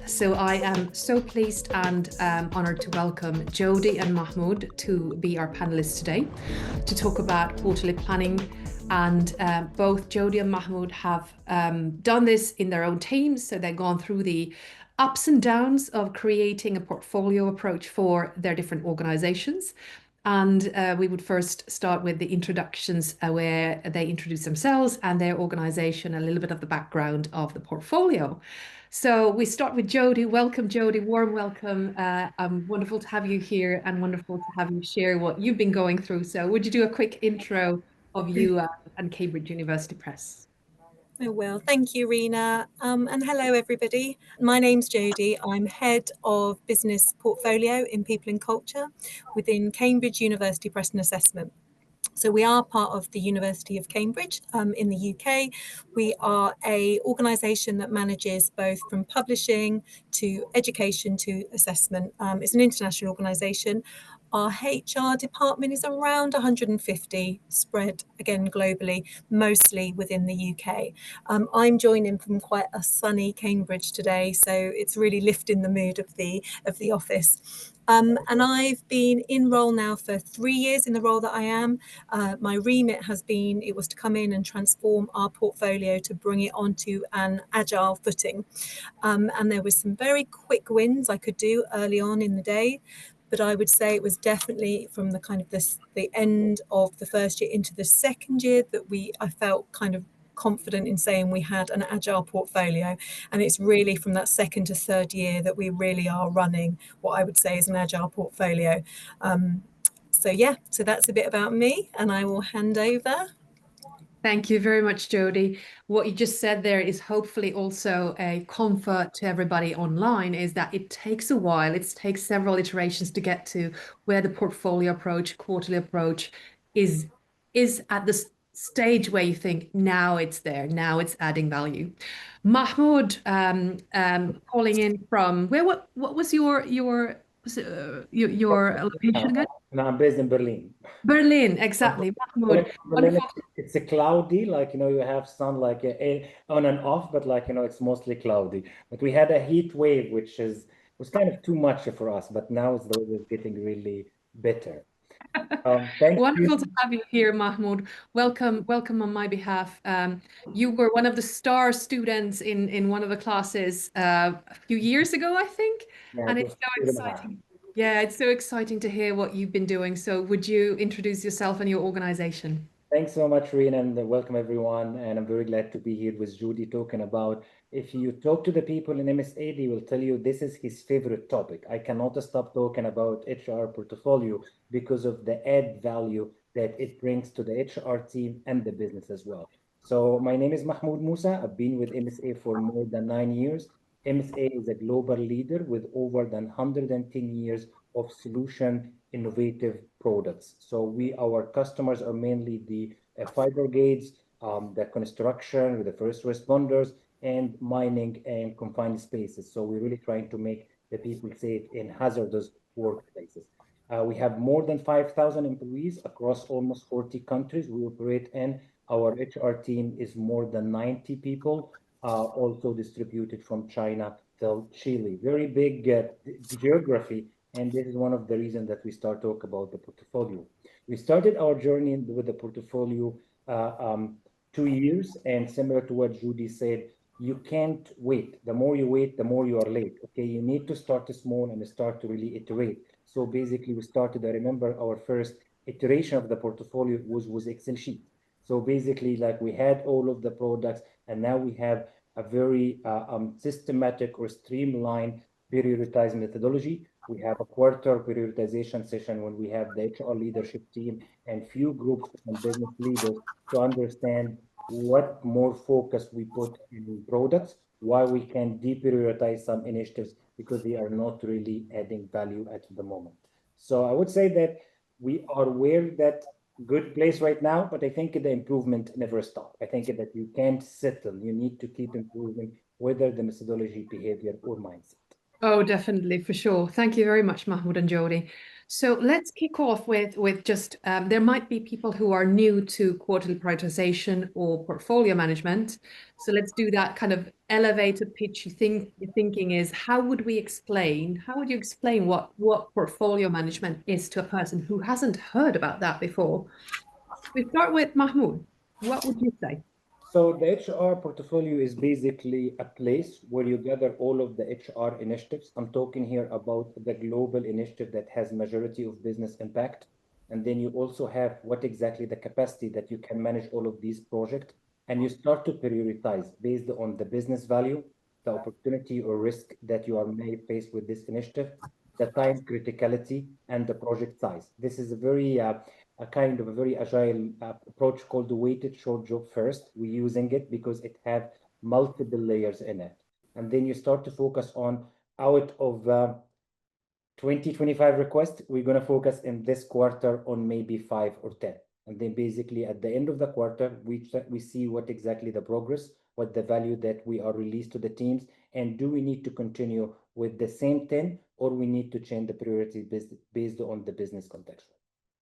So I am so pleased and honoured to welcome Jodi and Mahmoud to be our panellists today to talk about quarterly planning. And both Jodi and Mahmoud have done this in their own teams. So they've gone through the ups and downs of creating a portfolio approach for their different organizations. And we would first start with the introductions where they introduce themselves and their organization, a little bit of the background of the portfolio. So we start with Jodi. Welcome, Jodi. Warm welcome. Wonderful to have you here and wonderful to have you share what you've been going through. So would you do a quick intro of you and Cambridge University Press? I will. Thank you, Riina. And hello, everybody. My name's Jodi. I'm Head of Business Portfolio in People and Culture within Cambridge University Press and Assessment. So we are part of the University of Cambridge in the UK. We are an organisation that manages both from publishing to education to assessment. It's an international organisation. Our HR department is around 150, spread again globally, mostly within the UK. I'm joining from quite a sunny Cambridge today, so it's really lifting the mood of the office. And I've been in role now for 3 years in the role that I am. My remit was to come in and transform our portfolio to bring it onto an agile footing. And there was some very quick wins I could do early on in the day. But I would say it was definitely from the kind of the end of the first year into the second year that I felt kind of confident in saying we had an agile portfolio, and it's really from that second to third year that we really are running what I would say is an agile portfolio. So that's a bit about me, and I will hand over. Thank you very much, Jodi. What you just said there is hopefully also a comfort to everybody online, is that it takes a while. It takes several iterations to get to where the portfolio approach, quarterly approach is at the stage where you think, now it's there, now it's adding value. Mahmoud, calling in from where? What was your location again? No, I'm based in Berlin. Berlin, exactly. Mahmoud, Berlin, it's a cloudy, you have sun on and off, but it's mostly cloudy. But we had a heat wave, which was kind of too much for us, but now the weather is getting really better. Wonderful to have you here, Mahmoud. Welcome on my behalf. You were one of the star students in one of the classes a few years ago, I think. Yeah, and it's so exciting. Yeah, it's so exciting to hear what you've been doing. So would you introduce yourself and your organization? Thanks so much, Riina, and welcome everyone. And I'm very glad to be here with Jodi talking about, if you talk to the people in MSA, they will tell you this is his favorite topic. I cannot stop talking about HR portfolio because of the add value that it brings to the HR team and the business as well. So my name is Mahmoud Mousa. I've been with MSA for more than 9 years. MSA is a global leader with over than 110 years of solution innovative products. So our customers are mainly the fire brigades, the construction with the first responders, and mining and confined spaces. So we're really trying to make the people safe in hazardous workplaces. We have more than 5,000 employees across almost 40 countries we operate in. Our HR team is more than 90 people, also distributed from China till Chile. Very big geography, and this is one of the reasons that we start talk about the portfolio. We started our journey with the portfolio 2 years, and similar to what Jodi said, you can't wait. The more you wait, the more you are late. Okay, you need to start small and start to really iterate. So basically, I remember our first iteration of the portfolio was Excel sheet. So basically, we had all of the products, and now we have a very systematic or streamlined prioritized methodology. We have a quarter prioritization session when we have the HR leadership team and few groups and business leaders to understand what more focus we put in products, why we can deprioritize some initiatives because they are not really adding value at the moment. So I would say that we are where that good place right now, but I think the improvement never stops. I think that you can't settle. You need to keep improving, whether the methodology, behavior, or mindset. Oh, definitely, for sure. Thank you very much, Mahmoud and Jodi. So let's kick off with just there might be people who are new to quarterly prioritization or portfolio management. So let's do that kind of elevator pitch. Your thinking is how would you explain what portfolio management is to a person who hasn't heard about that before? We start with Mahmoud. What would you say? So the HR portfolio is basically a place where you gather all of the HR initiatives. I'm talking here about the global initiative that has majority of business impact. And then you also have what exactly the capacity that you can manage all of these projects. And you start to prioritize based on the business value, the opportunity or risk that you are may faced with this initiative, the time criticality, and the project size. This is a kind of a very agile approach called the weighted short job first. We're using it because it have multiple layers in it. And then you start to focus on out of 2025 requests, we're going to focus in this quarter on maybe 5 or 10. And then basically at the end of the quarter, we see what exactly the progress, what the value that we are released to the teams, and do we need to continue with the same 10 or we need to change the priority based on the business context.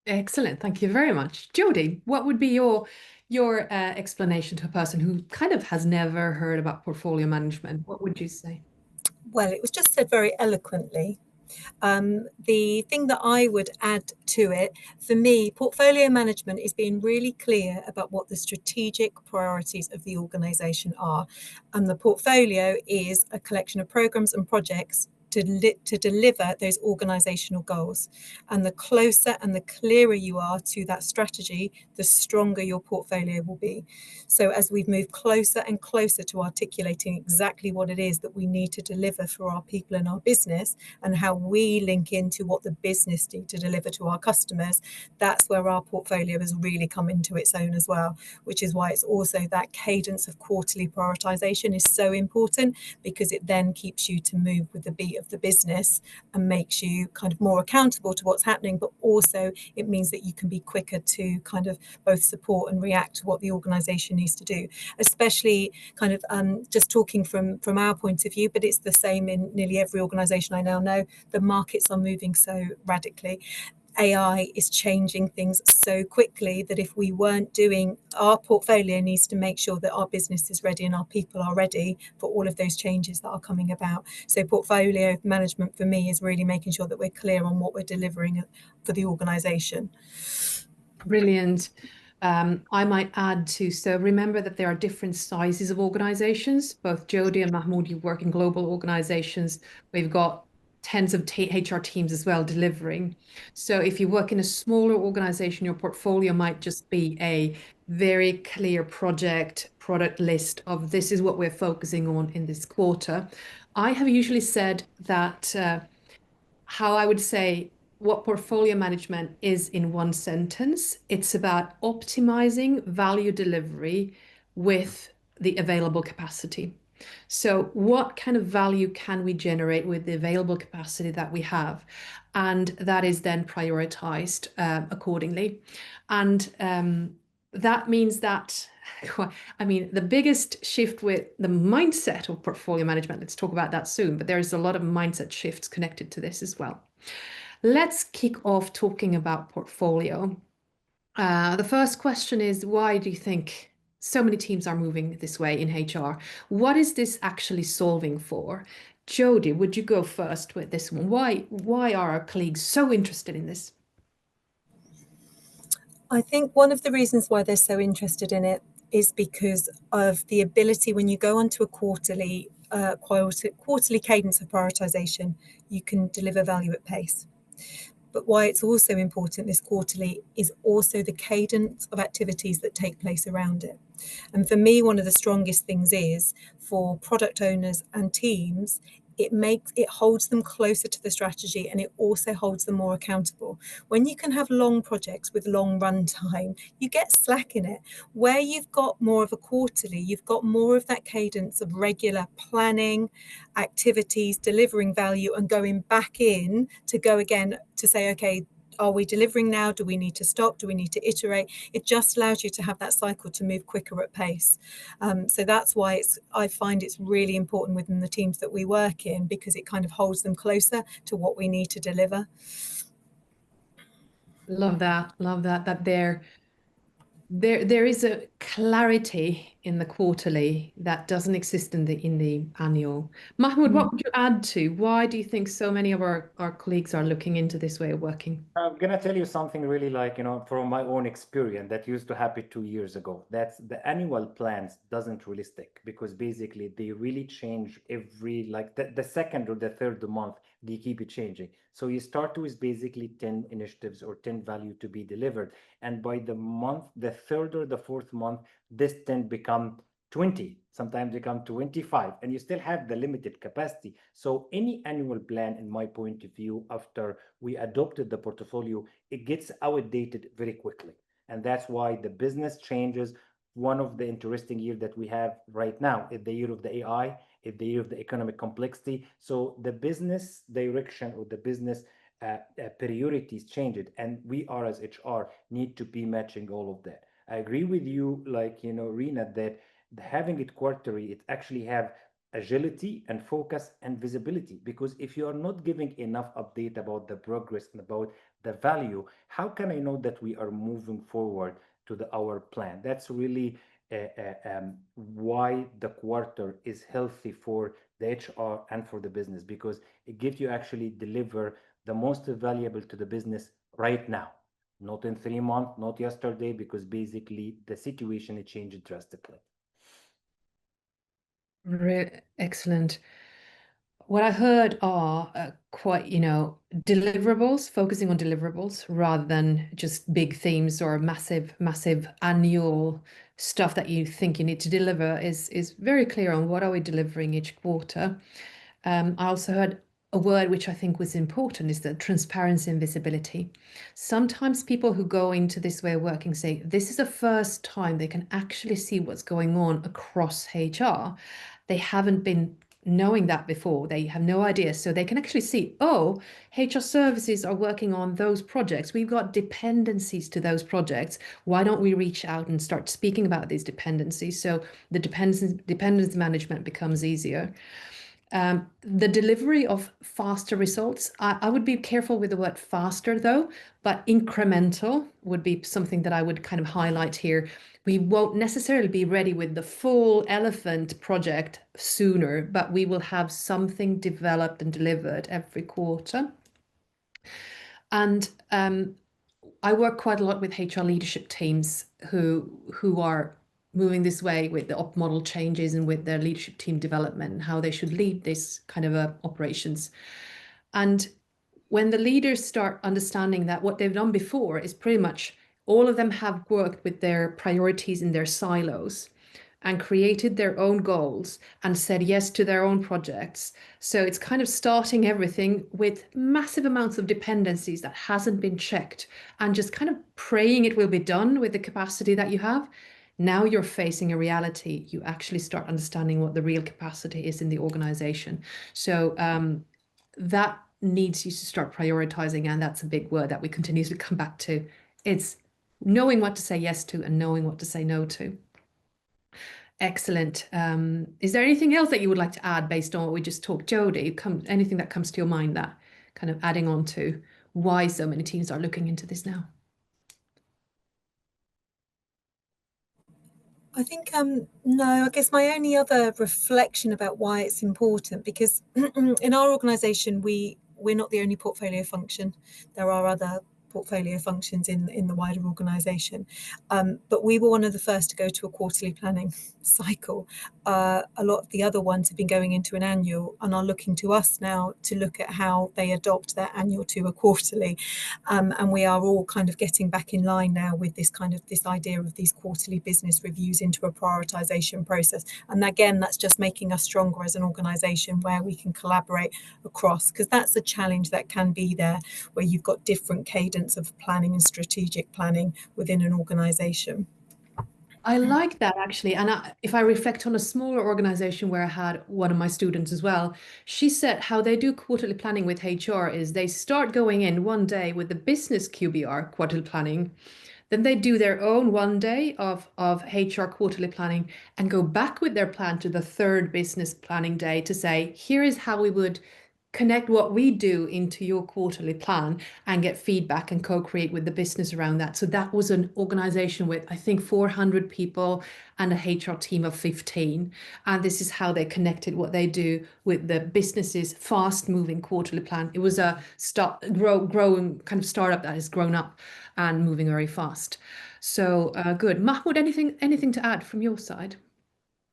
Excellent. Thank you very much. Jodi, what would be your explanation to a person who kind of has never heard about portfolio management? What would you say? Well, it was just said very eloquently. The thing that I would add to it, for me, portfolio management is being really clear about what the strategic priorities of the organisation are. And the portfolio is a collection of programmes and projects to deliver those organisational goals. And the closer and the clearer you are to that strategy, the stronger your portfolio will be. So as we've moved closer and closer to articulating exactly what it is that we need to deliver for our people and our business, and how we link into what the business need to deliver to our customers, that's where our portfolio has really come into its own as well, which is why it's also that cadence of quarterly prioritization is so important, because it then keeps you to move with the beat of the business and makes you kind of more accountable to what's happening, but also it means that you can be quicker to kind of both support and react to what the organization needs to do, especially kind of just talking from our point of view, but it's the same in nearly every organization I now know. The markets are moving so radically. AI is changing things so quickly that if we weren't doing, our portfolio needs to make sure that our business is ready and our people are ready for all of those changes that are coming about. So portfolio management for me is really making sure that we're clear on what we're delivering for the organisation. Brilliant. I might add too, so remember that there are different sizes of organizations. Both Jodi and Mahmoud, you work in global organizations. We've got tens of HR teams as well delivering. So if you work in a smaller organization, your portfolio might just be a very clear product list of this is what we're focusing on in this quarter. I have usually said that how I would say what portfolio management is in one sentence. It's about optimizing value delivery with the available capacity. So what kind of value can we generate with the available capacity that we have? And that is then prioritized accordingly. And that means that, I mean, the biggest shift with the mindset of portfolio management, let's talk about that soon, but there's a lot of mindset shifts connected to this as well. Let's kick off talking about portfolio. The first question is, why do you think so many teams are moving this way in HR? What is this actually solving for? Jodi, would you go first with this one? Why are our colleagues so interested in this? I think one of the reasons why they're so interested in it is because of the ability, when you go onto a quarterly cadence of prioritization, you can deliver value at pace. But why it's also important, this quarterly, is also the cadence of activities that take place around it. And for me, one of the strongest things is for product owners and teams, it holds them closer to the strategy, and it also holds them more accountable. When you can have long projects with long run time, you get slack in it. Where you've got more of a quarterly, you've got more of that cadence of regular planning, activities, delivering value, and going back in to go again to say, okay, are we delivering now? Do we need to stop? Do we need to iterate? It just allows you to have that cycle to move quicker at pace. So that's why I find it's really important within the teams that we work in, because it kind of holds them closer to what we need to deliver. Love that, that there is a clarity in the quarterly that doesn't exist in the annual. Mahmoud, what would you add to? Why do you think so many of our colleagues are looking into this way of working? I'm gonna tell you something really, like, from my own experience that used to happen 2 years ago. That's the annual plans doesn't really stick, because basically they really change every, like the second or the third month, they keep it changing. So you start with basically 10 initiatives or 10 value to be delivered. And by the month, the third or the fourth month, this 10 become 20, sometimes become 25, and you still have the limited capacity. So any annual plan, in my point of view, after we adopted the portfolio, it gets outdated very quickly. And that's why the business changes. One of the interesting years that we have right now is the year of the AI, is the year of the economic complexity. So the business direction or the business priorities changed, and we are as HR need to be matching all of that. I agree with you, like, Riina, that having it quarterly, it actually have agility and focus and visibility, because if you are not giving enough update about the progress and about the value, how can I know that we are moving forward to our plan? That's really why the quarter is healthy for the HR and for the business, because it gives you actually deliver the most valuable to the business right now, not in 3 months, not yesterday, because basically the situation it changed drastically. Excellent. What I heard are quite, deliverables, focusing on deliverables rather than just big themes or massive annual stuff that you think you need to deliver is very clear on what are we delivering each quarter. I also heard a word which I think was important is the transparency and visibility. Sometimes people who go into this way of working say this is the first time they can actually see what's going on across HR. They haven't been knowing that before. They have no idea. So they can actually see, oh, HR services are working on those projects. We've got dependencies to those projects. Why don't we reach out and start speaking about these dependencies? So the dependency management becomes easier. The delivery of faster results, I would be careful with the word faster though, but incremental would be something that I would kind of highlight here. We won't necessarily be ready with the full elephant project sooner, but we will have something developed and delivered every quarter. And I work quite a lot with HR leadership teams who are moving this way with the op model changes and with their leadership team development and how they should lead this kind of operations. And when the leaders start understanding that what they've done before is pretty much all of them have worked with their priorities in their silos and created their own goals and said yes to their own projects. So it's kind of starting everything with massive amounts of dependencies that hasn't been checked and just kind of praying it will be done with the capacity that you have. Now you're facing a reality. You actually start understanding what the real capacity is in the organization. So that needs you to start prioritizing, and that's a big word that we continuously come back to. It's knowing what to say yes to and knowing what to say no to. Excellent. Is there anything else that you would like to add based on what we just talked, Jodi? Anything that comes to your mind that kind of adding on to why so many teams are looking into this now? I think, no, I guess my only other reflection about why it's important, because in our organisation, we're not the only portfolio function. There are other portfolio functions in the wider organisation. But we were one of the first to go to a quarterly planning cycle. A lot of the other ones have been going into an annual and are looking to us now to look at how they adopt their annual to a quarterly. And we are all kind of getting back in line now with this idea of these quarterly business reviews into a prioritisation process. And again, that's just making us stronger as an organisation where we can collaborate across, because that's a challenge that can be there where you've got different cadence of planning and strategic planning within an organisation. I like that actually. And if I reflect on a smaller organization where I had one of my students as well, she said how they do quarterly planning with HR is they start going in one day with the business QBR, quarterly planning. Then they do their own one day of HR quarterly planning and go back with their plan to the third business planning day to say, here is how we would connect what we do into your quarterly plan and get feedback and co-create with the business around that. So that was an organization with, I think, 400 people and a HR team of 15. And this is how they connected what they do with the business's fast-moving quarterly plan. It was a growing kind of startup that has grown up and moving very fast. So good. Mahmoud, anything to add from your side?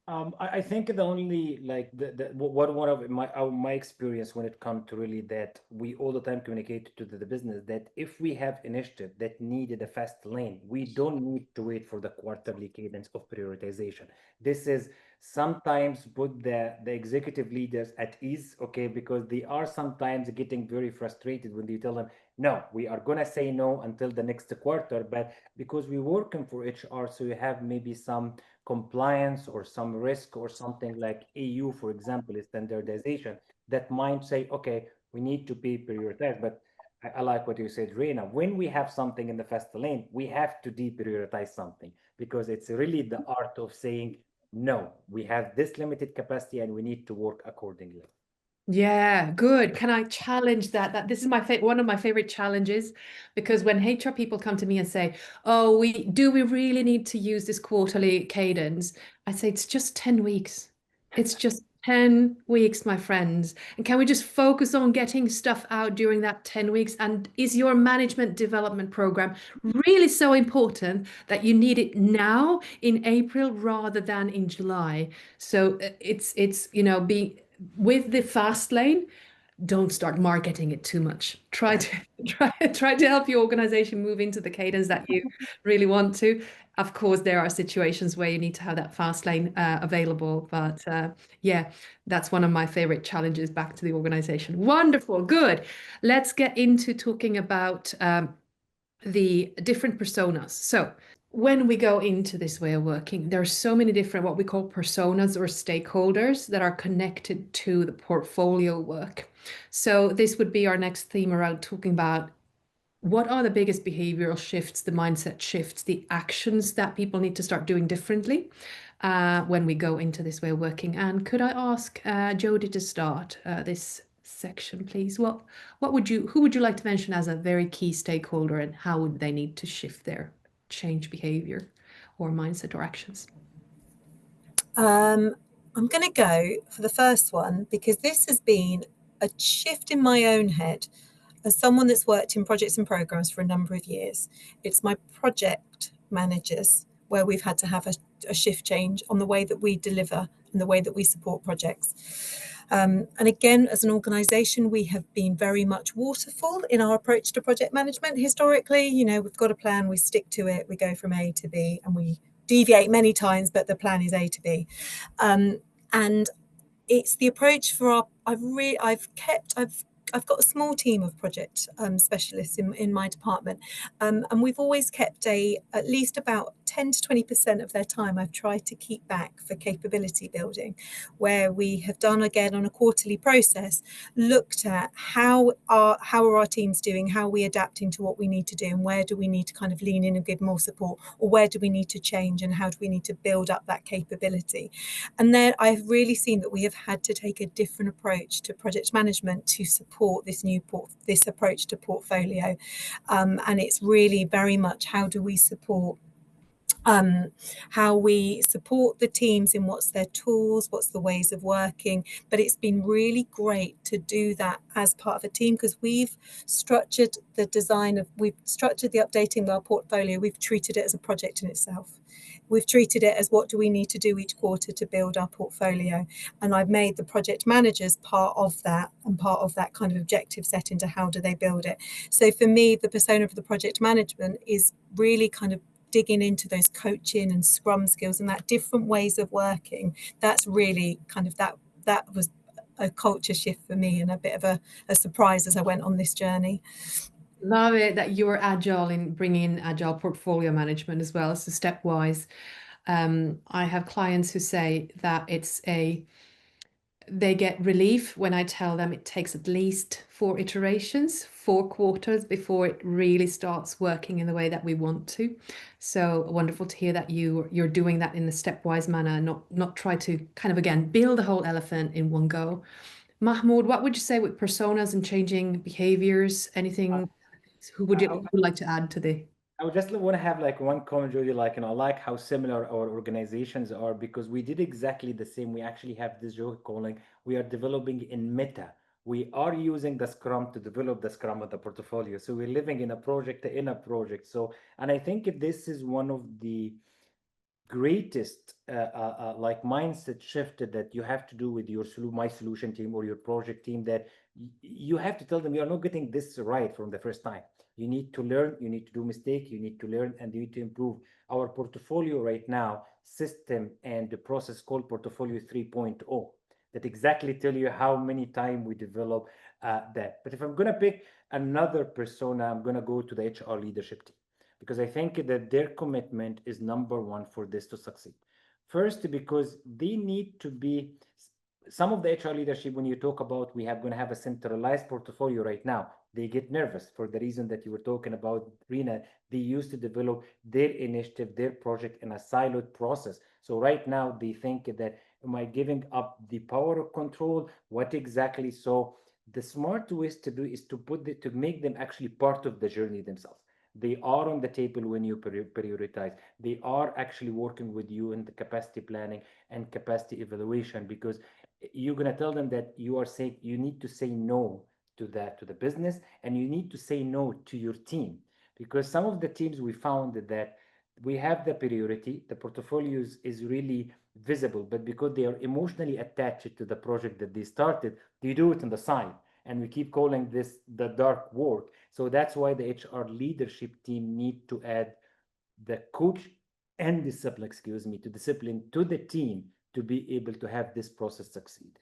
I think the only like what one of my experience when it comes to really that we all the time communicate to the business that if we have initiative that needed a fast lane, we don't need to wait for the quarterly cadence of prioritization. This is sometimes put the executive leaders at ease, okay, because they are sometimes getting very frustrated when you tell them, no, we are gonna say no until the next quarter, but because we working for HR, so you have maybe some compliance or some risk or something like EU, for example, is standardization that might say, okay, we need to be prioritized. But I like what you said, Reina. When we have something in the fast lane, we have to deprioritize something because it's really the art of saying, no, we have this limited capacity and we need to work accordingly. Yeah, good. Can I challenge that? That this is my one of my favorite challenges, because when HR people come to me and say, "Oh, we really need to use this quarterly cadence?" I say it's just 10 weeks. It's just 10 weeks, my friends. And can we just focus on getting stuff out during that 10 weeks? And is your management development program really so important that you need it now in April rather than in July? So it's being with the fast lane, don't start marketing it too much. Try to try to help your organization move into the cadence that you really want to. Of course, there are situations where you need to have that fast lane available, but yeah, that's one of my favorite challenges back to the organization. Wonderful, good. Let's get into talking about the different personas. So when we go into this way of working, there are so many different what we call personas or stakeholders that are connected to the portfolio work. So this would be our next theme around talking about what are the biggest behavioral shifts, the mindset shifts, the actions that people need to start doing differently when we go into this way of working. And could I ask Jodi to start this section, please? Who would you like to mention as a very key stakeholder, and how would they need to shift their change behavior or mindset or actions? I'm going to go for the first one because this has been a shift in my own head as someone that's worked in projects and programs for a number of years. It's my project managers where we've had to have a shift change on the way that we deliver and the way that we support projects. And again, as an organisation, we have been very much waterfall in our approach to project management. Historically, we've got a plan, we stick to it, we go from A to B, and we deviate many times, but the plan is A to B. And it's the approach for I've got a small team of project specialists in my department, and we've always kept at least about 10 to 20% of their time I've tried to keep back for capability building, where we have done, again, on a quarterly process, looked at how are our teams doing, how are we adapting to what we need to do, and where do we need to kind of lean in and give more support, or where do we need to change, and how do we need to build up that capability. And then I've really seen that we have had to take a different approach to project management to support this approach to portfolio. And it's really very much how do we support the teams in what's their tools, what's the ways of working. But it's been really great to do that as part of a team because we've structured the updating of our portfolio. We've treated it as a project in itself. We've treated it as what do we need to do each quarter to build our portfolio. And I've made the project managers part of that and part of that kind of objective set into how do they build it. So for me, the persona of the project management is really kind of digging into those coaching and scrum skills and that different ways of working. That's really kind of that was a culture shift for me and a bit of a surprise as I went on this journey. Love it that you're agile in bringing in agile portfolio management as well, so stepwise. I have clients who say that they get relief when I tell them it takes at least 4 iterations, 4 quarters before it really starts working in the way that we want to. So wonderful to hear that you're doing that in a stepwise manner, not try to kind of, again, build a whole elephant in one go. Mahmoud, what would you say with personas and changing behaviors? Anything? Who would you like to add to the? I would just want to have like one comment, Jody, like, I like how similar our organizations are because we did exactly the same. We actually have this joke calling, we are developing in meta. We are using the Scrum to develop the Scrum of the portfolio. So we're living in a project. So, and I think this is one of the greatest like mindset shift that you have to do with your my solution team or your project team, that you have to tell them you're not getting this right from the first time. You need to learn, you need to do mistake, you need to learn, and you need to improve. Our portfolio right now system and the process called portfolio 3.0 that exactly tell you how many time we develop that. But if I'm going to pick another persona, I'm going to go to the HR leadership team, because I think that their commitment is number one for this to succeed. First, because they need to be, some of the HR leadership, when you talk about we have going to have a centralized portfolio right now, they get nervous for the reason that you were talking about, Riina. They used to develop their initiative, their project in a siloed process. So right now they think that, am I giving up the power of control? What exactly? So the smart ways to do is to to make them actually part of the journey themselves. They are on the table when you prioritize. They are actually working with you in the capacity planning and capacity evaluation, because you're going to tell them that you are saying you need to say no to that, to the business, and you need to say no to your team, because some of the teams we found that we have the priority, the portfolios is really visible, but because they are emotionally attached to the project that they started, they do it on the side, and we keep calling this the dark work. So that's why the HR leadership team need to add the coach and discipline, to discipline to the team to be able to have this process succeed.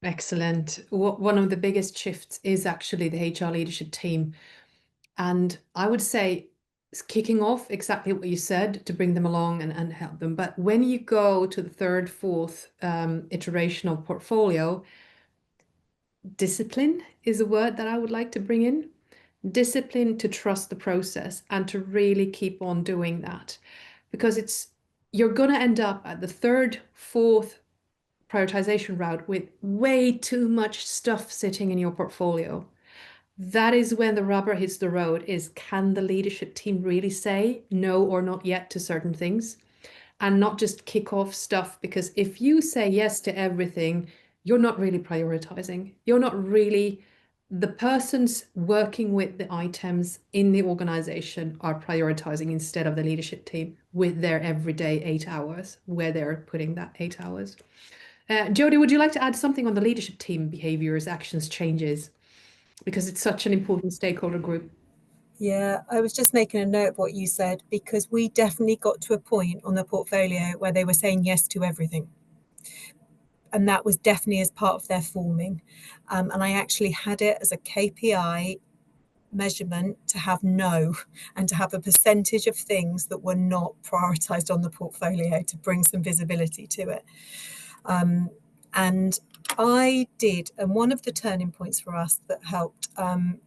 Excellent. One of the biggest shifts is actually the HR leadership team. And I would say it's kicking off exactly what you said to bring them along and help them. But when you go to the third, fourth iteration of portfolio, discipline is a word that I would like to bring in. Discipline to trust the process and to really keep on doing that, because you're going to end up at the third, fourth prioritization route with way too much stuff sitting in your portfolio. That is when the rubber hits the road, is can the leadership team really say no or not yet to certain things and not just kick off stuff? Because if you say yes to everything, you're not really prioritizing. You're not really, the persons working with the items in the organization are prioritizing instead of the leadership team with their everyday 8 hours, where they're putting that 8 hours. Jodi, would you like to add something on the leadership team behaviors, actions, changes? Because it's such an important stakeholder group. Yeah, I was just making a note of what you said, because we definitely got to a point on the portfolio where they were saying yes to everything. And that was definitely as part of their forming. And I actually had it as a KPI measurement to have no, and to have a percentage of things that were not prioritized on the portfolio to bring some visibility to it. And I did, and one of the turning points for us that helped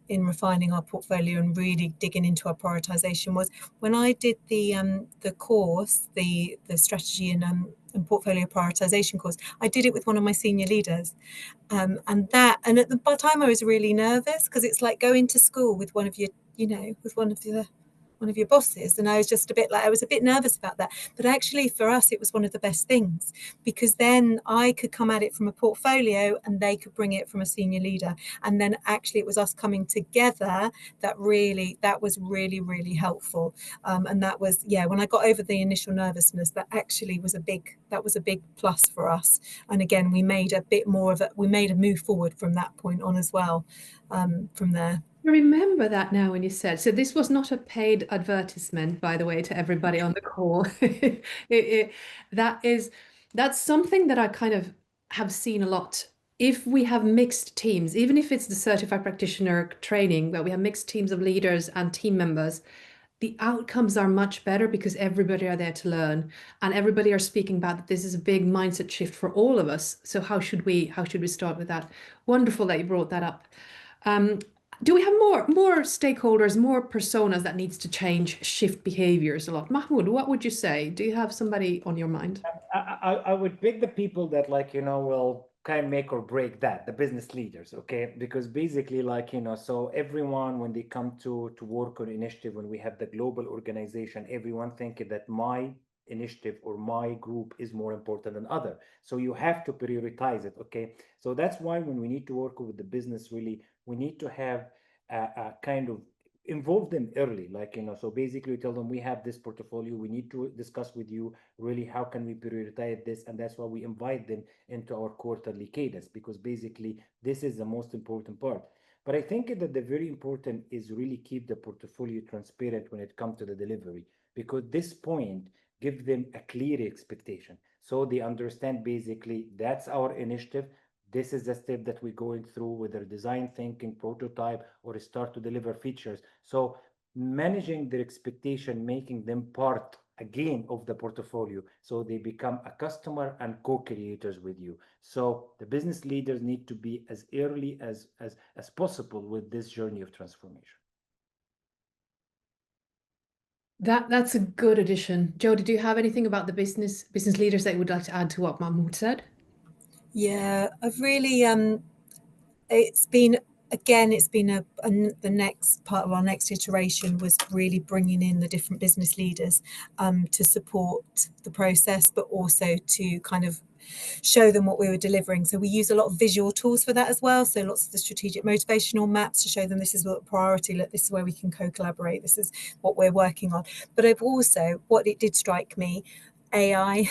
in refining our portfolio and really digging into our prioritization was when I did the course, the strategy and portfolio prioritization course. I did it with one of my senior leaders, and at the time I was really nervous, because it's like going to school with one of your, with one of your bosses, and I was just I was a bit nervous about that. But actually for us it was one of the best things, because then I could come at it from a portfolio and they could bring it from a senior leader, and then actually it was us coming together that was really helpful. And that was, when I got over the initial nervousness, that actually was a big plus for us. And again, we made a move forward from that point on as well, from there. I remember that now when you said, so this was not a paid advertisement, by the way, to everybody on the call. That's something that I kind of have seen a lot. If we have mixed teams, even if it's the certified practitioner training, where we have mixed teams of leaders and team members, the outcomes are much better because everybody are there to learn, and everybody are speaking about that this is a big mindset shift for all of us. So how should we start with that? Wonderful that you brought that up. Do we have more stakeholders, more personas that needs to change, shift behaviors a lot? Mahmoud, what would you say? Do you have somebody on your mind? I would pick the people that, like, will kind of make or break that, the business leaders, okay? Because basically, like, so everyone, when they come to work on initiative, when we have the global organization, everyone thinking that my initiative or my group is more important than other. So you have to prioritize it, okay? So that's why when we need to work with the business, really, we need to have a kind of involve them early, like, so basically we tell them we have this portfolio, we need to discuss with you really how can we prioritize this, and that's why we invite them into our quarterly cadence, because basically this is the most important part. But I think that the very important is really keep the portfolio transparent when it comes to the delivery, because this point give them a clear expectation, so they understand basically that's our initiative, this is the step that we're going through, whether design thinking, prototype, or start to deliver features. So managing their expectation, making them part again of the portfolio, so they become a customer and co-creators with you. So the business leaders need to be as early as possible with this journey of transformation. That's a good addition. Jodi, do you have anything about the business leaders that you would like to add to what Mahmoud said? Yeah, I've really it's been the next part of our next iteration was really bringing in the different business leaders to support the process, but also to kind of show them what we were delivering. So we use a lot of visual tools for that as well. So lots of the strategic motivational maps to show them this is what priority, look, this is where we can co-collaborate, this is what we're working on. But I've also, what it did strike me, AI.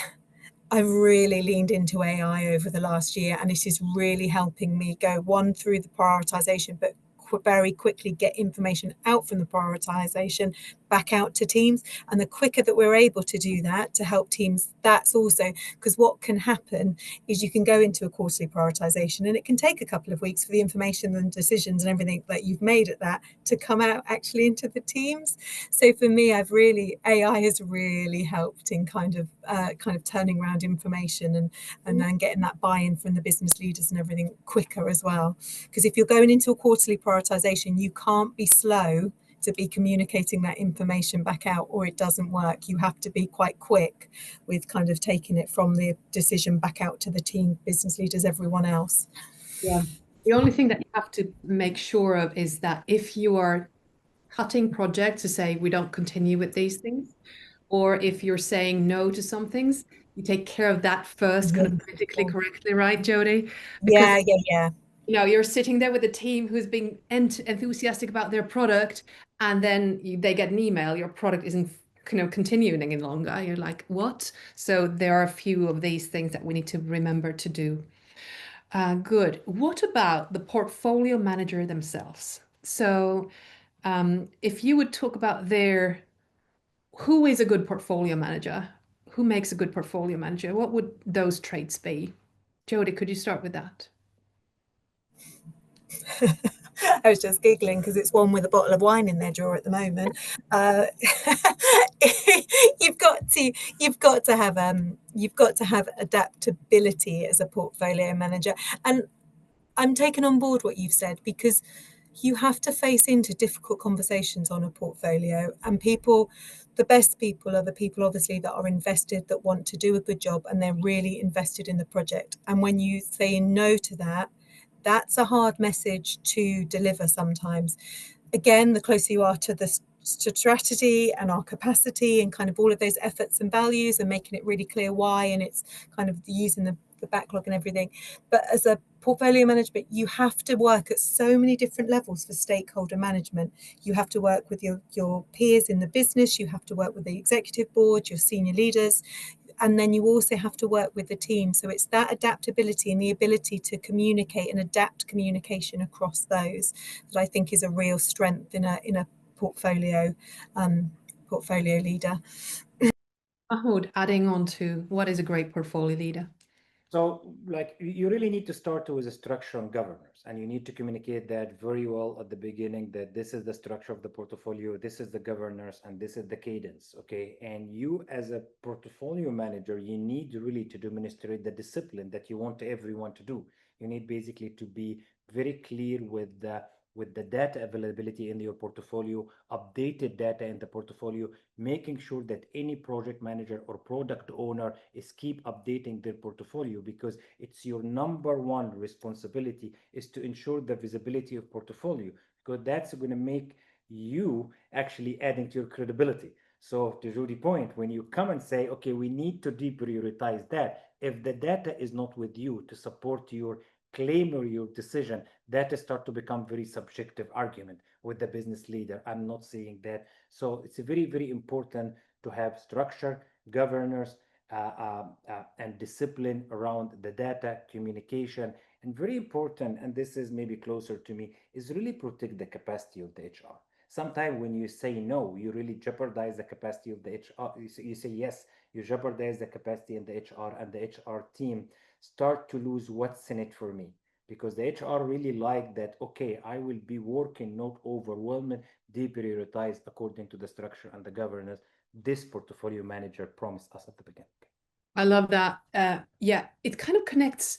I've really leaned into AI over the last year, and it is really helping me go through the prioritization, but very quickly get information out from the prioritization back out to teams. And the quicker that we're able to do that to help teams, that's also because what can happen is you can go into a quarterly prioritization and it can take a couple of weeks for the information and decisions and everything that you've made at that to come out actually into the teams. So for me, AI has really helped in kind of turning around information and then getting that buy-in from the business leaders and everything quicker as well. Because if you're going into a quarterly prioritization, you can't be slow to be communicating that information back out, or it doesn't work. You have to be quite quick with kind of taking it from the decision back out to the team, business leaders, everyone else. Yeah. The only thing that you have to make sure of is that if you are cutting projects to say we don't continue with these things, or if you're saying no to some things, you take care of that first, kind of politically correctly, right, Jodi? Because Yeah. you're sitting there with a team who's being enthusiastic about their product, and then they get an email, your product isn't continuing any longer. You're like, what? So there are a few of these things that we need to remember to do. Good. What about the portfolio manager themselves? So if you would talk about who is a good portfolio manager? Who makes a good portfolio manager? What would those traits be? Jodi, could you start with that? I was just giggling because it's one with a bottle of wine in their drawer at the moment. You've got to have adaptability as a portfolio manager, and I'm taking on board what you've said, because you have to face into difficult conversations on a portfolio, and the best people are the people obviously that are invested, that want to do a good job, and they're really invested in the project. And when you say no to that, that's a hard message to deliver sometimes. Again, the closer you are to the strategy and our capacity and kind of all of those efforts and values and making it really clear why, and it's kind of using the backlog and everything. But as a portfolio management, you have to work at so many different levels for stakeholder management. You have to work with your peers in the business, you have to work with the executive board, your senior leaders, and then you also have to work with the team. So it's that adaptability and the ability to communicate and adapt communication across those that I think is a real strength in a portfolio leader. Mahmoud, adding on to what is a great portfolio leader? So, like, you really need to start with a structure and governance, and you need to communicate that very well at the beginning that this is the structure of the portfolio, this is the governance, and this is the cadence. Okay. And you, as a portfolio manager, you need really to demonstrate the discipline that you want everyone to do. You need basically to be very clear with the data availability in your portfolio, updated data in the portfolio, making sure that any project manager or product owner is keep updating their portfolio, because it's your number one responsibility is to ensure the visibility of portfolio, because that's going to make you actually adding to your credibility. So to Jodi's point, when you come and say, okay, we need to deprioritize that, if the data is not with you to support your claim or your decision, that start to become very subjective argument with the business leader. I'm not saying that. So it's very, very important to have structure, governors, and discipline around the data communication. And very important, and this is maybe closer to me, is really protect the capacity of the HR. Sometimes when you say no, you really jeopardize the capacity of the HR. You say yes, you jeopardize the capacity in the HR, and the HR team start to lose what's in it for me, because the HR really like that. Okay, I will be working, not overwhelming, deprioritize according to the structure and the governance this portfolio manager promised us at the beginning. I love that. Yeah, it kind of connects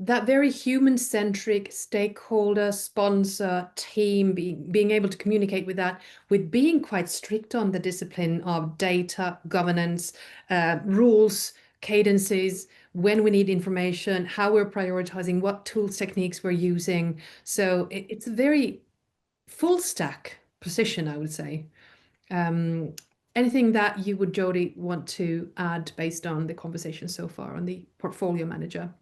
that very human-centric stakeholder, sponsor, team, being able to communicate with that, with being quite strict on the discipline of data, governance, rules, cadences, when we need information, how we're prioritizing, what tools, techniques we're using. So it's a very full stack position, I would say. Anything that you would, Jodi, want to add based on the conversation so far on the portfolio manager?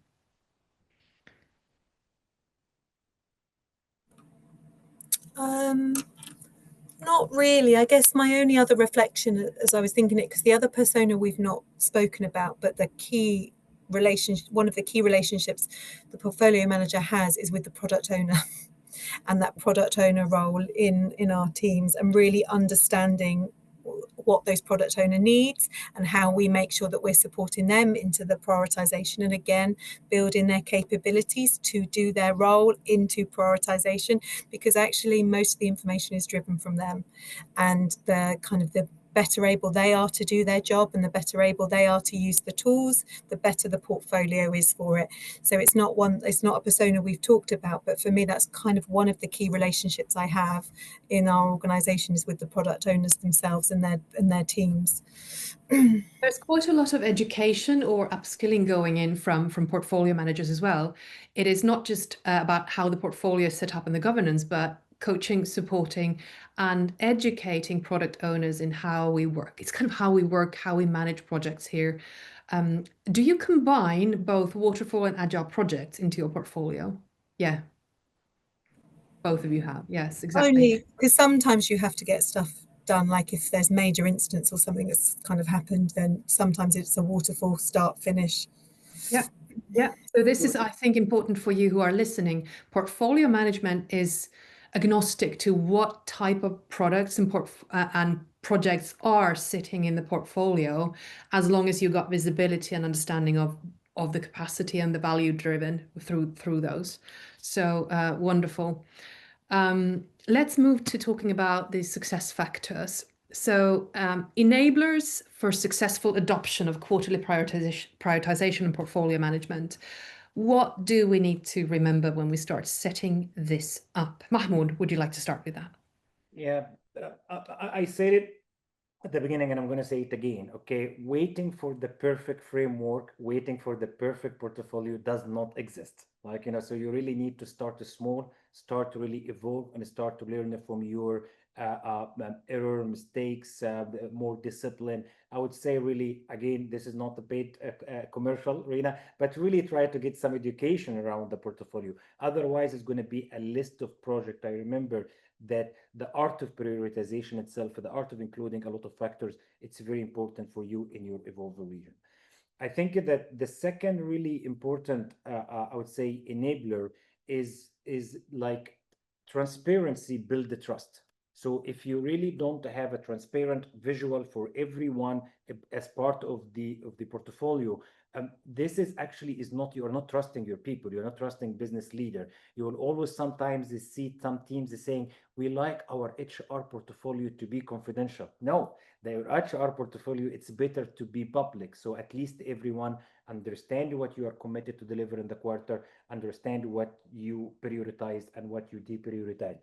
Not really. I guess my only other reflection as I was thinking it, because the other persona we've not spoken about, but the key relationship, one of the key relationships the portfolio manager has is with the product owner. And that product owner role in our teams, and really understanding what those product owner needs and how we make sure that we're supporting them into the prioritization, and again building their capabilities to do their role into prioritization, because actually most of the information is driven from them, and the kind of the better able they are to do their job and the better able they are to use the tools, the better the portfolio is for it. So it's not a persona we've talked about, but for me that's kind of one of the key relationships I have in our organization is with the product owners themselves and their teams. There's quite a lot of education or upskilling going in from portfolio managers as well. It is not just about how the portfolio is set up and the governance, but coaching, supporting, and educating product owners in how we work. It's kind of how we work, how we manage projects here. Do you combine both waterfall and agile projects into your portfolio? Yeah, both of you have. Yes, exactly. Only because sometimes you have to get stuff done, like if there's major incidents or something that's kind of happened, then sometimes it's a waterfall start finish. Yeah. Yeah. So this is, I think, important for you who are listening. Portfolio management is agnostic to what type of products and projects are sitting in the portfolio, as long as you got visibility and understanding of the capacity and the value driven through those. So wonderful. Let's move to talking about the success factors. So enablers for successful adoption of quarterly prioritization and portfolio management. What do we need to remember when we start setting this up? Mahmoud, would you like to start with that? Yeah, I said it at the beginning, and I'm going to say it again. Okay, waiting for the perfect framework, waiting for the perfect portfolio does not exist. Like, so you really need to start small, start to really evolve, and start to learn from your error, mistakes, more discipline. I would say, really, again, this is not a paid commercial, Riina, but really try to get some education around the portfolio. Otherwise, it's going to be a list of projects. I remember that the art of prioritization itself, the art of including a lot of factors, it's very important for you in your evolving region. I think that the second really important, I would say, enabler is like transparency build the trust. So if you really don't have a transparent visual for everyone as part of the portfolio, This is actually is not, you're not trusting your people, you're not trusting business leader. You will always sometimes see some teams saying, we like our HR portfolio to be confidential. No, their HR portfolio, it's better to be public. So at least everyone understand what you are committed to deliver in the quarter, understand what you prioritize and what you deprioritize.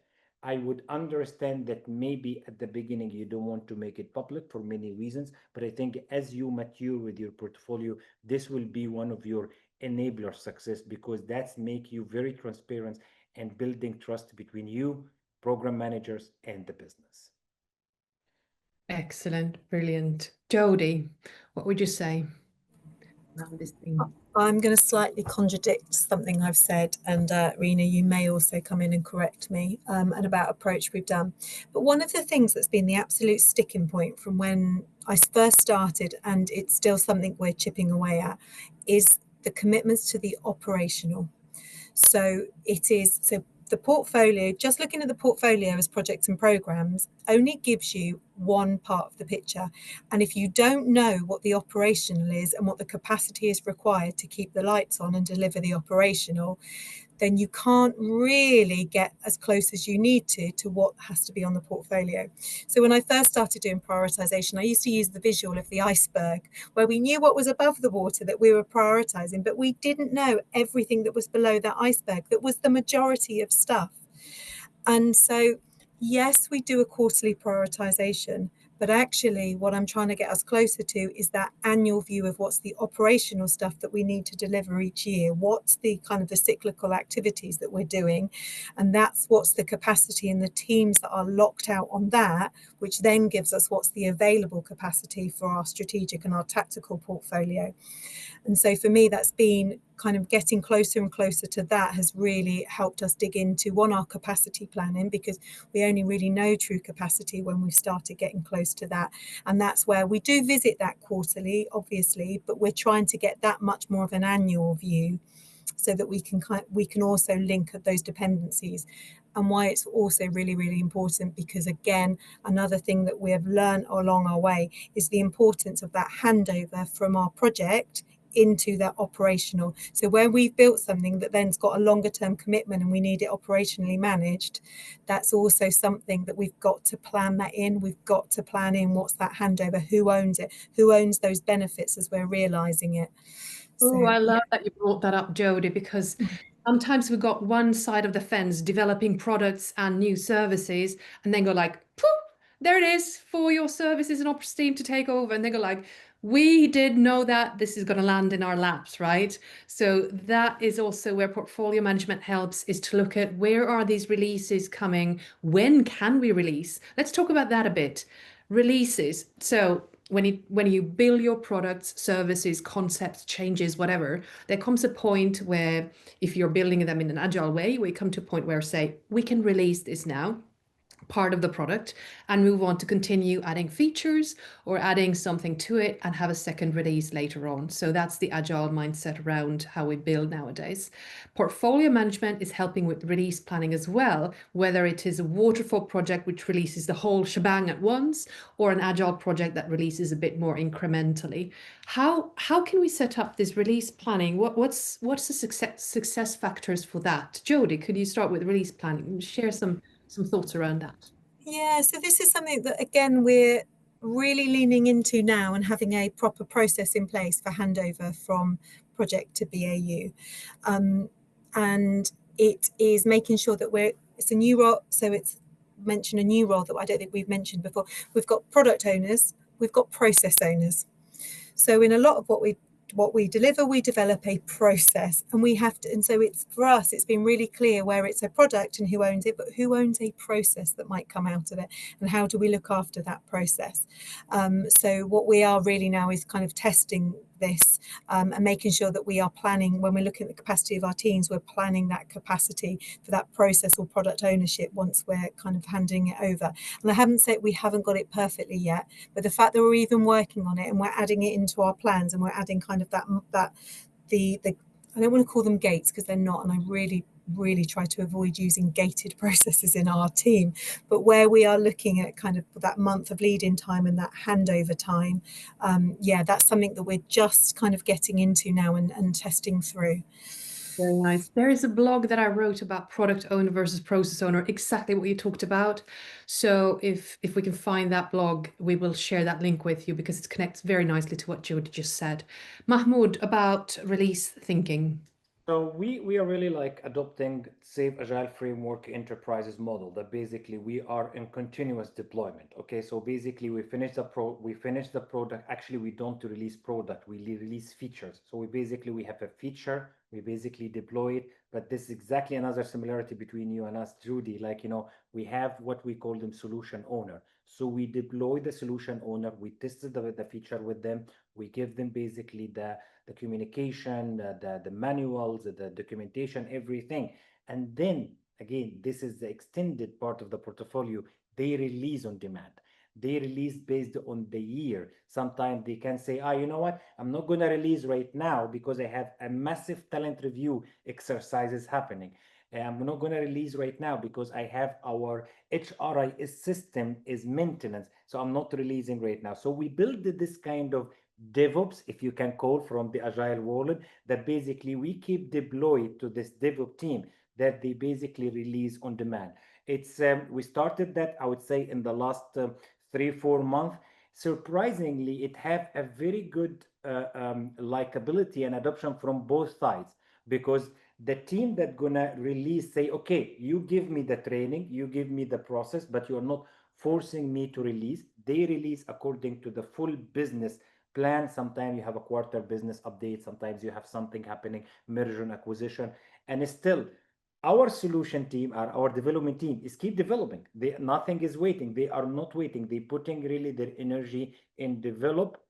I would understand that maybe at the beginning you don't want to make it public for many reasons, but I think as you mature with your portfolio, this will be one of your enabler success, because that's make you very transparent and building trust between you, program managers, and the business. Excellent, brilliant. Jodi, what would you say around this thing? I'm going to slightly contradict something I've said, and Riina, you may also come in and correct me, and about approach we've done. But one of the things that's been the absolute sticking point from when I first started, and it's still something we're chipping away at, is the commitments to the operational. So the portfolio, just looking at the portfolio as projects and programs, only gives you one part of the picture. And if you don't know what the operational is and what the capacity is required to keep the lights on and deliver the operational, then you can't really get as close as you need to what has to be on the portfolio. So when I first started doing prioritization, I used to use the visual of the iceberg, where we knew what was above the water that we were prioritizing, but we didn't know everything that was below that iceberg, that was the majority of stuff. And so, yes, we do a quarterly prioritization, but actually what I'm trying to get us closer to is that annual view of what's the operational stuff that we need to deliver each year. What's the kind of the cyclical activities that we're doing? And that's what's the capacity in the teams that are locked out on that, which then gives us what's the available capacity for our strategic and our tactical portfolio. And so for me, that's been kind of getting closer and closer to that has really helped us dig into our capacity planning, because we only really know true capacity when we've started getting close to that. And that's where we do visit that quarterly, obviously, but we're trying to get that much more of an annual view so that we can also link at those dependencies. And why it's also really, really important, because again, another thing that we have learned along our way is the importance of that handover from our project into that operational. So where we've built something that then's got a longer term commitment and we need it operationally managed, that's also something that we've got to plan that in. We've got to plan in what's that handover, who owns it, who owns those benefits as we're realizing it. Oh, I love that you brought that up, Jodi, because sometimes we've got one side of the fence developing products and new services, and then go like, poof, there it is for your services and ops team to take over. And they go like, we did know that this is going to land in our laps, right? So that is also where portfolio management helps, is to look at where are these releases coming? When can we release? Let's talk about that a bit. Releases. So when you build your products, services, concepts, changes, whatever, there comes a point where if you're building them in an agile way, we come to a point where say, we can release this now, part of the product, and we want to continue adding features or adding something to it and have a second release later on. So that's the agile mindset around how we build nowadays. Portfolio management is helping with release planning as well, whether it is a waterfall project which releases the whole shebang at once, or an agile project that releases a bit more incrementally. How can we set up this release planning? What's the success factors for that? Jodi, could you start with release planning? Share some thoughts around that. Yeah, so this is something that, again, we're really leaning into now and having a proper process in place for handover from project to BAU. And it is making sure that it's a new role, so it's mention a new role that I don't think we've mentioned before. We've got product owners, we've got process owners. So in a lot of what we deliver, we develop a process, and we have to, and so it's, for us, it's been really clear where it's a product and who owns it, but who owns a process that might come out of it, and how do we look after that process? So what we are really now is kind of testing this and making sure that we are planning, when we're looking at the capacity of our teams, we're planning that capacity for that process or product ownership once we're kind of handing it over. And I haven't said we haven't got it perfectly yet, but the fact that we're even working on it and we're adding it into our plans, and we're adding kind of the I don't want to call them gates because they're not, and I really really try to avoid using gated processes in our team. But where we are looking at kind of that month of lead-in time and that handover time, that's something that we're just kind of getting into now and testing through. Very nice. There is a blog that I wrote about product owner versus process owner, exactly what you talked about. So if we can find that blog, we will share that link with you because it connects very nicely to what Jodi just said. Mahmoud, about release thinking. So we are really like adopting safe agile framework enterprises model that basically we are in continuous deployment. Okay, so basically we finish the product. Actually, we don't release product, we release features. So we have a feature, we basically deploy it. But this is exactly another similarity between you and us, Jodi. Like, we have what we call them solution owner. So we deploy the solution owner, we tested the feature with them, we give them basically the communication, the manuals, the documentation, everything. And then again, this is the extended part of the portfolio. They release on demand. They release based on the year. Sometimes they can say, you know what? I'm not going to release right now because I have a massive talent review exercises happening. I'm not going to release right now because I have our HRIS system is maintenance. So I'm not releasing right now. So we build this kind of DevOps, if you can call, from the Agile world, that basically we keep deployed to this DevOps team that they basically release on demand. It's we started that, I would say, in the last 3-4 months. Surprisingly, it have a very good likability and adoption from both sides, because the team that gonna release say, okay, you give me the training, you give me the process, but you're not forcing me to release. They release according to the full business plan. Sometimes you have a quarter business update, sometimes you have something happening, merger and acquisition, and still our solution team, our development team, is keep developing. Nothing is waiting. They are not waiting. They putting really their energy in develop.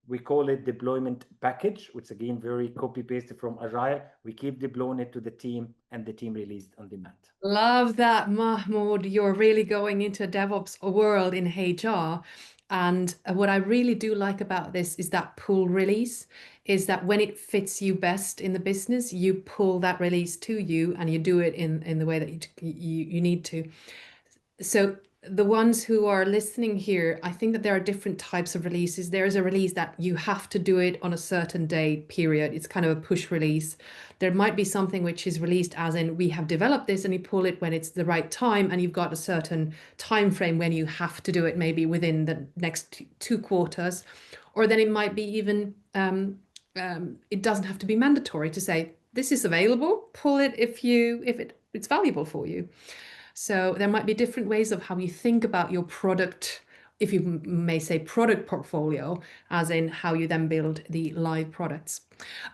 We call it deployment package, which again very copy pasted from Agile. We keep deploying it to the team, and the team released on demand. Love that, Mahmoud. You're really going into a DevOps world in HR. And what I really do like about this is that pull release, is that when it fits you best in the business, you pull that release to you and you do it in the way that you need to. So the ones who are listening here, I think that there are different types of releases. There's a release that you have to do it on a certain day period. It's kind of a push release. There might be something which is released as in we have developed this and you pull it when it's the right time and you've got a certain time frame when you have to do it, maybe within the next 2 quarters. Or then it might be even it doesn't have to be mandatory to say this is available, pull it if it's valuable for you. So there might be different ways of how you think about your product, if you may say product portfolio, as in how you then build the live products.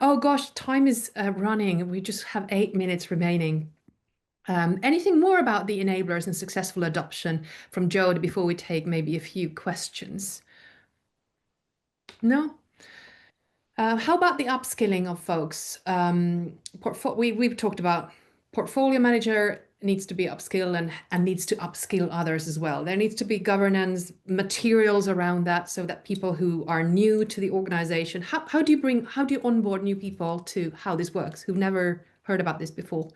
Oh gosh, time is running. We just have 8 minutes remaining. Anything more about the enablers and successful adoption from Jodi before we take maybe a few questions? No? How about the upskilling of folks? We've talked about portfolio manager needs to be upskilled and needs to upskill others as well. There needs to be governance materials around that so that people who are new to the organization, how do you onboard new people to how this works, who've never heard about this before?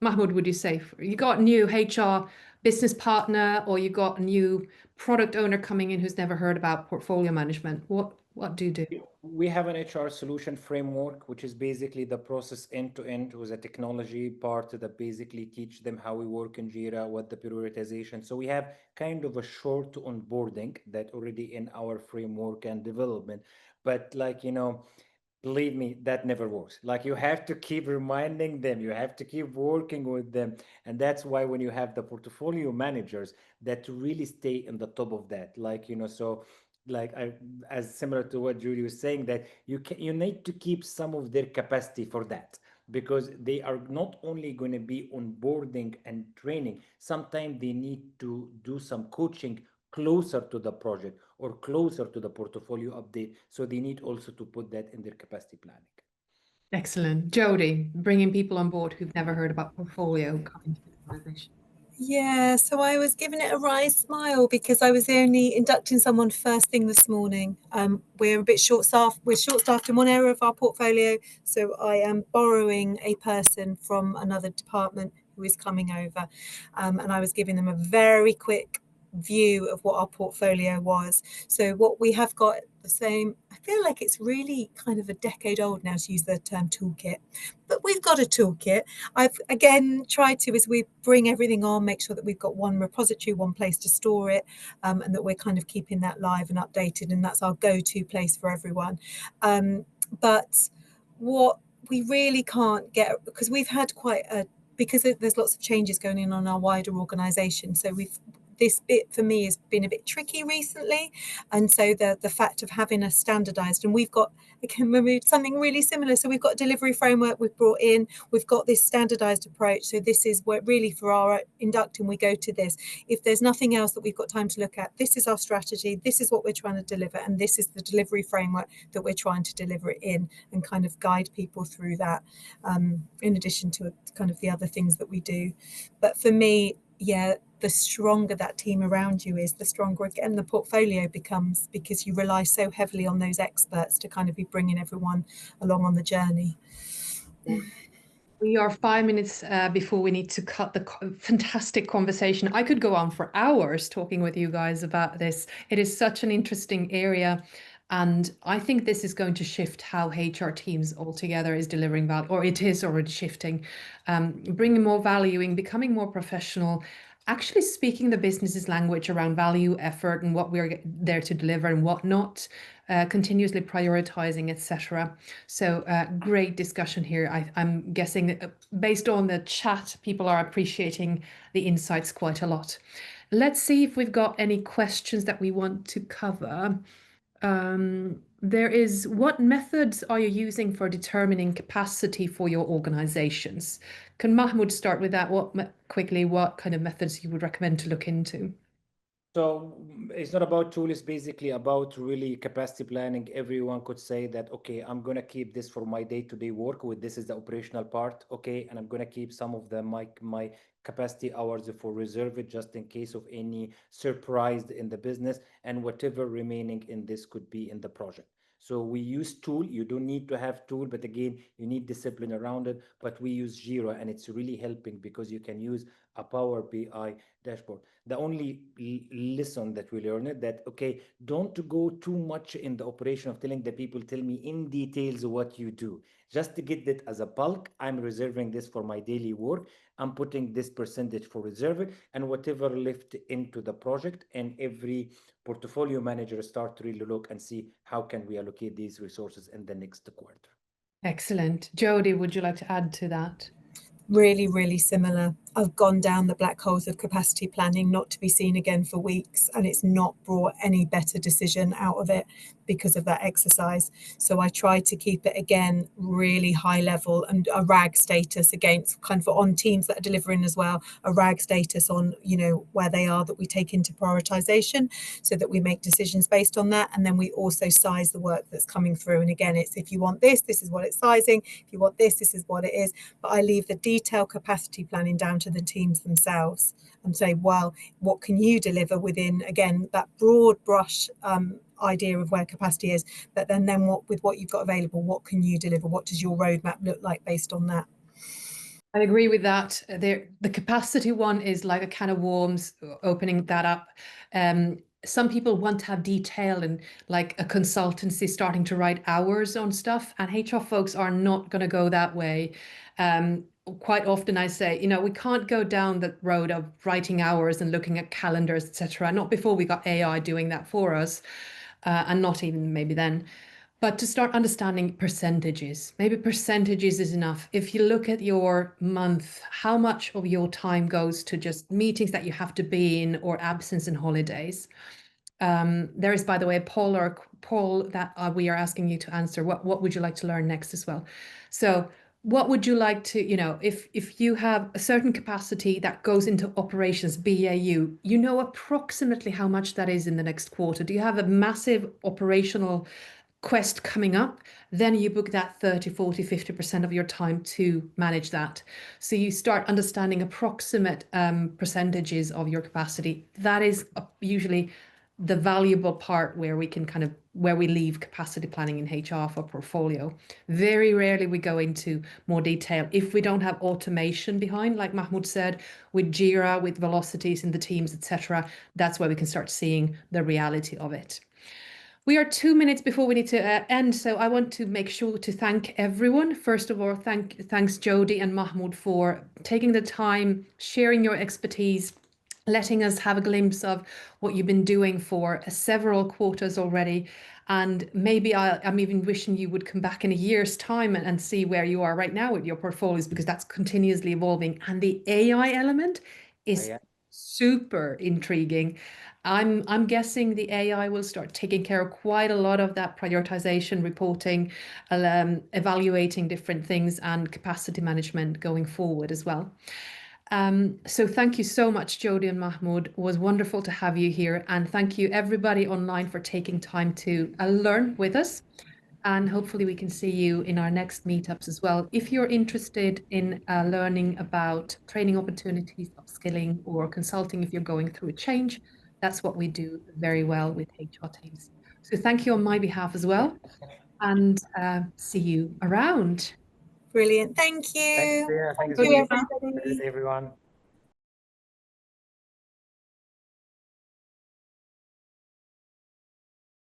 Mahmoud, would you say you got a new HR business partner or you got a new product owner coming in who's never heard about portfolio management? What do you do? We have an HR solution framework, which is basically the process end to end, with a technology part that basically teach them how we work in Jira, what the prioritization. So we have kind of a short onboarding that already in our framework and development. But believe me, that never works. Like, you have to keep reminding them, you have to keep working with them. And that's why when you have the portfolio managers that really stay in the top of that, so as similar to what Judy was saying, that you need to keep some of their capacity for that, because they are not only going to be onboarding and training, sometimes they need to do some coaching closer to the project or closer to the portfolio update. So they need also to put that in their capacity planning. Excellent. Jodi, bringing people on board who've never heard about portfolio coming to the organization. Yeah, so I was giving it a wry smile because I was only inducting someone first thing this morning. We're a bit short-staffed. We're short-staffed in one area of our portfolio, so I am borrowing a person from another department who is coming over, and I was giving them a very quick view of what our portfolio was. So what we have got the same. I feel like it's really kind of a decade old now to use the term toolkit, but we've got a toolkit. I've again tried to, as we bring everything on, make sure that we've got one repository, one place to store it, and that we're kind of keeping that live and updated, and that's our go-to place for everyone. But what we really can't get, because we've had quite a, because there's lots of changes going on our wider organisation, so this bit for me has been a bit tricky recently, and so the fact of having a standardised, and we've got, again, Mahmoud, something really similar. So we've got a delivery framework we've brought in, we've got this standardised approach. So this is where really for our inducting, we go to this. If there's nothing else that we've got time to look at, this is our strategy, this is what we're trying to deliver, and this is the delivery framework that we're trying to deliver it in, and kind of guide people through that, in addition to kind of the other things that we do. But for me, yeah, the stronger that team around you is, the stronger again the portfolio becomes, because you rely so heavily on those experts to kind of be bringing everyone along on the journey. We are 5 minutes before we need to cut the fantastic conversation. I could go on for hours talking with you guys about this. It is such an interesting area. And I think this is going to shift how HR teams altogether is delivering value, or it is already shifting, bringing more valuing, becoming more professional, actually speaking the business's language around value, effort, and what we're there to deliver and what not, continuously prioritizing, etc. So great discussion here. I'm guessing based on the chat, people are appreciating the insights quite a lot. Let's see if we've got any questions that we want to cover. There is, what methods are you using for determining capacity for your organizations? Can Mahmoud start with that? Quickly, what kind of methods you would recommend to look into? So it's not about tool, it's basically about really capacity planning. Everyone could say that, okay, I'm going to keep this for my day-to-day work with, this is the operational part, okay, and I'm going to keep some of the my capacity hours for reserve it just in case of any surprise in the business, and whatever remaining in this could be in the project. So we use tool. You don't need to have tool, but again, you need discipline around it. But we use Jira, and it's really helping because you can use a Power BI dashboard. The only lesson that we learned is that, okay, don't go too much in the operation of telling the people, tell me in details what you do. Just to get that as a bulk, I'm reserving this for my daily work. I'm putting this percentage for reserve, and whatever left into the project, and every portfolio manager start to really look and see how can we allocate these resources in the next quarter. Excellent. Jodi, would you like to add to that? Really, really similar. I've gone down the black holes of capacity planning, not to be seen again for weeks, and it's not brought any better decision out of it because of that exercise. So I try to keep it again really high level, and a RAG status against kind of on teams that are delivering as well, a RAG status on, you know, where they are, that we take into prioritization so that we make decisions based on that. And then we also size the work that's coming through. And again, it's, if you want this is what it's sizing. If you want this is what it is. But I leave the detailed capacity planning down to the teams themselves and say, well, what can you deliver within, again, that broad brush idea of where capacity is, but then what, with what you've got available, what can you deliver? What does your roadmap look like based on that? I agree with that. The capacity one is like a can of worms, opening that up. Some people want to have detail, and like a consultancy starting to write hours on stuff, and HR folks are not going to go that way. Quite often I say, you know, we can't go down the road of writing hours and looking at calendars, etc. Not before we got AI doing that for us, and not even maybe then. But to start understanding percentages, maybe percentages is enough. If you look at your month, how much of your time goes to just meetings that you have to be in, or absence and holidays? There is, by the way, a poll that we are asking you to answer. What would you like to learn next as well? So what would you like to, you know, if you have a certain capacity that goes into operations, BAU, you know approximately how much that is in the next quarter. Do you have a massive operational quest coming up, then you book that 30, 40, 50% of your time to manage that. So you start understanding approximate percentages of your capacity. That is usually the valuable part where we can where we leave capacity planning in HR for portfolio. Very rarely we go into more detail if we don't have automation behind, like Mahmoud said, with Jira, with velocities in the teams, etc. That's where we can start seeing the reality of it. We are 2 minutes before we need to end, so I want to make sure to thank everyone. First of all, thanks Jodi and Mahmoud for taking the time, sharing your expertise, letting us have a glimpse of what you've been doing for several quarters already. And maybe I'm even wishing you would come back in a year's time and see where you are right now with your portfolios, because that's continuously evolving. And the AI element is super intriguing. I'm guessing the AI will start taking care of quite a lot of that prioritization, reporting, evaluating different things, and capacity management going forward as well. So thank you so much, Jodi and Mahmoud. It was wonderful to have you here. And thank you everybody online for taking time to learn with us. And hopefully we can see you in our next meetups as well. If you're interested in learning about training opportunities, upskilling, or consulting if you're going through a change, that's what we do very well with HR teams. So thank you on my behalf as well, and see you around. Brilliant. Thank you. Thanks, Thank you, everybody. Everyone.